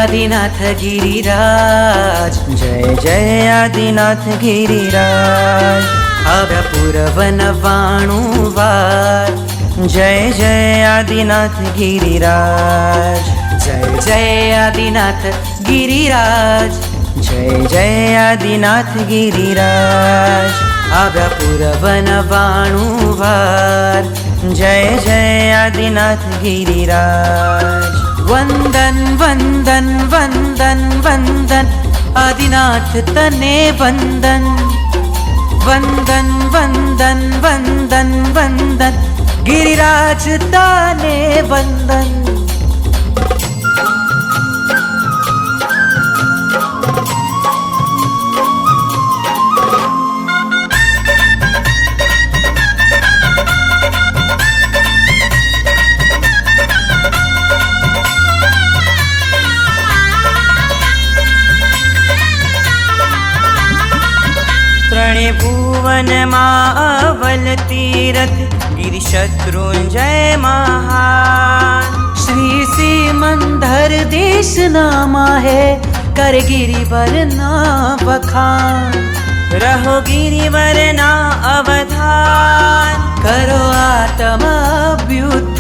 आदिनाथ गिरिराज, जय जय आदिनाथ गिरिराज। આવ્યા પૂરવન 92 વાર, जय जय आदिनाथ गिरिराज, जय जय आदिनाथ गिरिराज, जय जय आदिनाथ गिरिराज। આવ્યા પૂરવન 92 વાર, जय जय आदिनाथ गिरिराज। वंदन वंदन वंदन वंदन आदिनाथ तने वंदन, वंदन वंदन वंदन वंदन गिरिराज तने वंदन। त्रणेय भुवन अवल तीरथ गिरिशत्रुंजय महान। श्री सिमंदर देश नामा है, कर गिरिवर ना बखान। रहो गिरिवर ना अवधान, करो आत्म अभ्युत्थान।